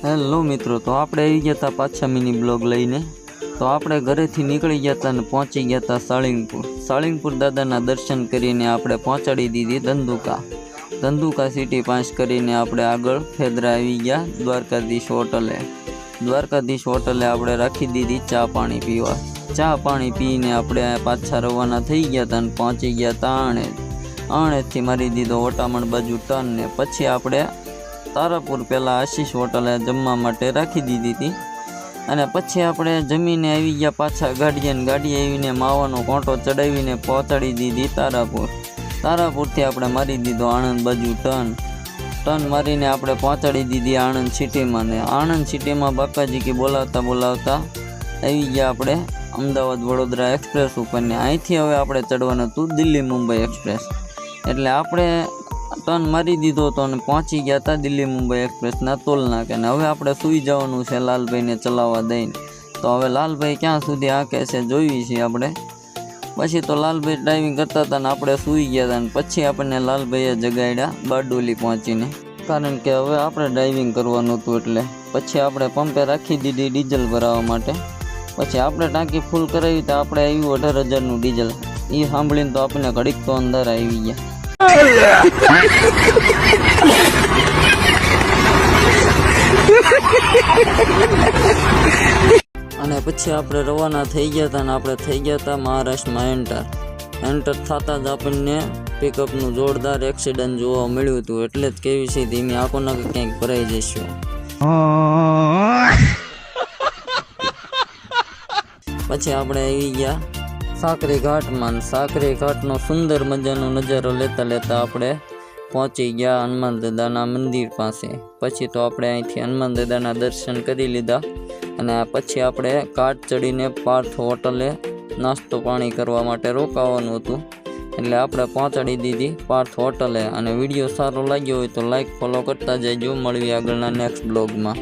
Hello મિત્રો, તો આપણે આવી ગયા હતા પાછા મિની બ્લોગ લઈને। તો આપણે ઘરેથી નીકળી ગયા હતા અને પહોંચી ગયા હતા સાળીંગપુર દાદાના દર્શન કરીને આપણે પહોંચાડી દીધી ધંધુકા સિટી પાસ કરીને આપણે આગળ ફેદરા આવી ગયા દ્વારકાધીશ હોટલે આપણે રાખી દીધી ચા પાણી પીવા। ચા પાણી પીને આપણે પાછા રવાના થઈ ગયા હતા અને પહોંચી ગયા હતા આણેજથી મારી દીધો વટામણ બાજુ ટર્ન ને પછી આપણે તારાપુર પહેલાં આશીષ હોટલે જમવા માટે રાખી દીધી હતી અને પછી આપણે જમીને આવી ગયા પાછા ગાડીએ આવીને માવાનો કોંટો ચડાવીને પહોંચાડી દીધી તારાપુરથી આપણે મારી દીધો આણંદ બાજુ ટર્ન મારીને આપણે પહોંચાડી દીધી આણંદ સિટીમાં ને આણંદ સિટીમાં બાકાજી કી બોલાવતા આવી ગયા આપણે અમદાવાદ વડોદરા એક્સપ્રેસ ઉપર ને અહીંથી હવે આપણે ચડવાનું હતું દિલ્હી મુંબઈ એક્સપ્રેસ। એટલે આપણે ટર્ન મારી દીધો હતો અને પહોંચી ગયા હતા દિલ્હી મુંબઈ એક્સપ્રેસના ટોલ નાકે ને હવે આપણે સૂઈ જવાનું છે લાલભાઈને ચલાવવા દઈને। તો હવે લાલભાઈ ક્યાં સુધી હાંકે છે જોઈએ છીએ આપણે। પછી તો લાલભાઈ ડ્રાઇવિંગ કરતા હતા ને આપણે સૂઈ ગયા હતા ને પછી આપણને લાલભાઈએ જગાડ્યા બારડોલી પહોંચીને, કારણ કે હવે આપણે ડ્રાઇવિંગ કરવાનું હતું એટલે પછી આપણે પંપે રાખી દીધી ડીઝલ ભરાવવા માટે। પછી આપણે ટાંકી ફૂલ કરાવી તો આપણે આવ્યું 18,000નું ડીઝલ। એ સાંભળીને તો આપણને ઘડીક તો અંદર આવી ગયા। અને પછી આપણે રવાના થઈ ગયા હતા અને આપણે થઈ ગયા હતા મહારાષ્ટ્રમાં એન્ટર થતા જ આપણને પિકઅપનું જોરદાર એક્સિડન્ટ જોવા મળ્યું હતું। એટલે જ કેવી છે ધીમી આંખોના ક્યાંક ભરાઈ જઈશું। પછી આપણે આવી ગયા સાકરી ઘાટનો સુંદર મજાનો નજારો લેતા આપણે પહોંચી ગયા હનુમાન દાદાના મંદિર પાસે। પછી તો આપણે અહીંથી હનુમાન દાદાના દર્શન કરી લીધા અને પછી આપણે ઘાટ ચડીને પાર્થ હોટલે નાસ્તો પાણી કરવા માટે રોકાવાનું હતું એટલે આપણે પહોંચાડી દીધી પાર્થ હોટલે। અને વિડીયો સારો લાગ્યો હોય તો લાઈક ફોલો કરતા જજો। મળવી આગળના નેક્સ્ટ બ્લોગમાં।